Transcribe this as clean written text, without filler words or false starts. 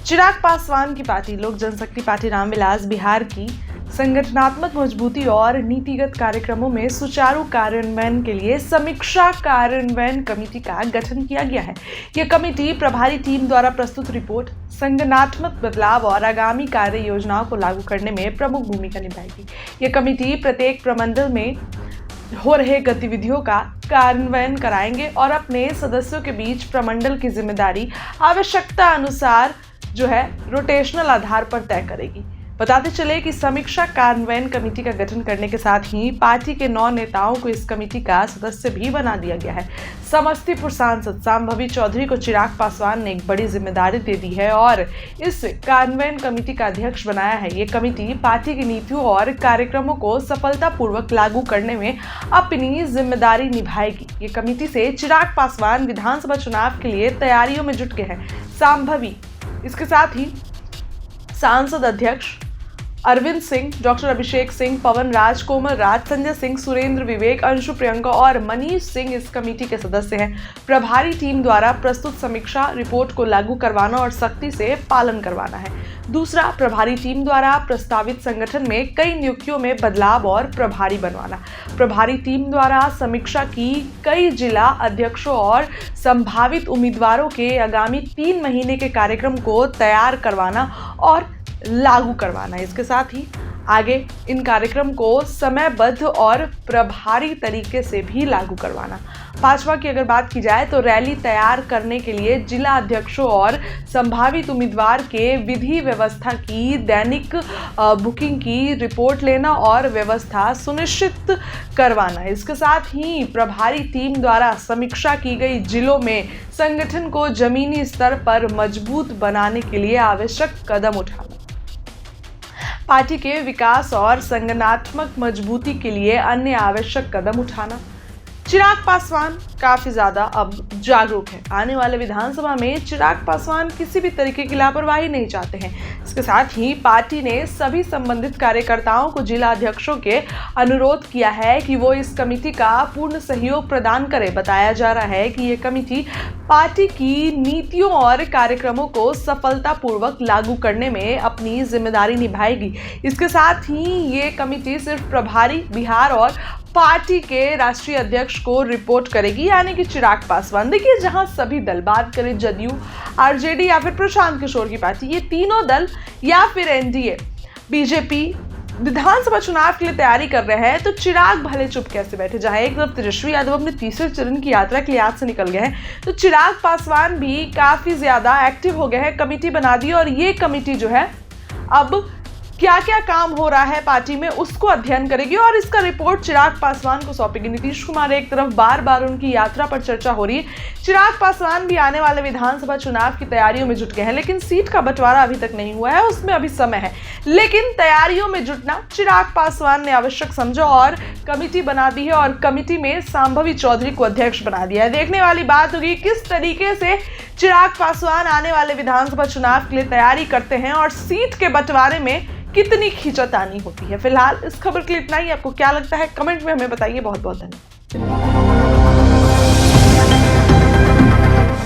चिराग पासवान की पार्टी लोक जनशक्ति पार्टी रामविलास बिहार की संगठनात्मक मजबूती और नीतिगत कार्यक्रमों में सुचारू कार्यान्वयन के लिए समीक्षा कार्यान्वयन कमेटी का गठन किया गया है। यह कमेटी प्रभारी टीम द्वारा प्रस्तुत रिपोर्ट, संगठनात्मक बदलाव और आगामी कार्य योजनाओं को लागू करने में प्रमुख भूमिका निभाएगी। यह कमेटी प्रत्येक प्रमंडल में हो रहे गतिविधियों का कार्यान्वयन कराएंगे और अपने सदस्यों के बीच प्रमंडल की जिम्मेदारी आवश्यकता अनुसार रोटेशनल आधार पर तय करेगी। बताते चले कि समीक्षा कार्यान्वयन कमेटी का गठन करने के साथ ही पार्टी के 9 नेताओं को इस कमेटी का सदस्य भी बना दिया गया है। समस्तीपुर सांसद शांभवी चौधरी को चिराग पासवान ने एक बड़ी जिम्मेदारी दे दी है और इस कार्यान्वयन कमेटी का अध्यक्ष बनाया है। ये कमेटी पार्टी की नीतियों और कार्यक्रमों को सफलतापूर्वक लागू करने में अपनी जिम्मेदारी निभाएगी। ये कमेटी से चिराग पासवान विधानसभा चुनाव के लिए तैयारियों में जुट गए हैं। शांभवी इसके साथ ही सांसद अध्यक्ष अरविंद सिंह, डॉक्टर अभिषेक सिंह, पवन राज, कोमल राज, संजय सिंह, सुरेंद्र, विवेक, अंशु, प्रियंका और मनीष सिंह इस कमेटी के सदस्य हैं। प्रभारी टीम द्वारा प्रस्तुत समीक्षा रिपोर्ट को लागू करवाना और सख्ती से पालन करवाना है। दूसरा, प्रभारी टीम द्वारा प्रस्तावित संगठन में कई नियुक्तियों में बदलाव और प्रभारी बनवाना। प्रभारी टीम द्वारा समीक्षा की कई जिला अध्यक्षों और संभावित उम्मीदवारों के आगामी 3 महीने के कार्यक्रम को तैयार करवाना और लागू करवाना। इसके साथ ही आगे इन कार्यक्रम को समयबद्ध और प्रभारी तरीके से भी लागू करवाना। 5वां की अगर बात की जाए तो रैली तैयार करने के लिए जिला अध्यक्षों और संभावित उम्मीदवार के विधि व्यवस्था की दैनिक बुकिंग की रिपोर्ट लेना और व्यवस्था सुनिश्चित करवाना। इसके साथ ही प्रभारी टीम द्वारा समीक्षा की गई जिलों में संगठन को जमीनी स्तर पर मजबूत बनाने के लिए आवश्यक कदम उठाना। पार्टी के विकास और संगठनात्मक मजबूती के लिए अन्य आवश्यक कदम उठाना। चिराग पासवान काफी ज्यादा अब जागरूक है। आने वाले विधानसभा में चिराग पासवान किसी भी तरीके की लापरवाही नहीं चाहते हैं। इसके साथ ही पार्टी ने सभी संबंधित कार्यकर्ताओं को जिला अध्यक्षों के अनुरोध किया है कि वो इस कमेटी का पूर्ण सहयोग प्रदान करें। बताया जा रहा है कि ये कमेटी पार्टी की नीतियों और कार्यक्रमों को सफलतापूर्वक लागू करने में अपनी जिम्मेदारी निभाएगी। इसके साथ ही ये कमेटी सिर्फ प्रभारी बिहार और पार्टी के राष्ट्रीय अध्यक्ष को रिपोर्ट करेगी, यानी कि चिराग पासवान। देखिए, जहां सभी दल, बात करें जदयू, आरजेडी या फिर प्रशांत किशोर की पार्टी, ये तीनों दल या फिर एनडीए, बीजेपी विधानसभा चुनाव के लिए तैयारी कर रहे हैं, तो चिराग भले चुप कैसे बैठे। जहां एक तरफ तेजस्वी यादव अपने तीसरे चरण की यात्रा के लिए आज से निकल गए हैं, तो चिराग पासवान भी काफी ज्यादा एक्टिव हो गए हैं। कमेटी बना दी और ये कमेटी अब क्या क्या काम हो रहा है पार्टी में उसको अध्ययन करेगी और इसका रिपोर्ट चिराग पासवान को सौंपेगी। नीतीश कुमार एक तरफ बार बार उनकी यात्रा पर चर्चा हो रही है। चिराग पासवान भी आने वाले विधानसभा चुनाव की तैयारियों में जुट गए हैं, लेकिन सीट का बंटवारा अभी तक नहीं हुआ है, उसमें अभी समय है। लेकिन तैयारियों में जुटना चिराग पासवान ने आवश्यक समझा और कमेटी बना दी है और कमेटी में शांभवी चौधरी को अध्यक्ष बना दिया है। देखने वाली बात होगी किस तरीके से चिराग पासवान आने वाले विधानसभा चुनाव के लिए तैयारी करते हैं और सीट के बंटवारे में कितनी खींचातानी होती है। फिलहाल इस खबर के लिए इतना ही। आपको क्या लगता है कमेंट में हमें बताइए। बहुत बहुत धन्यवाद।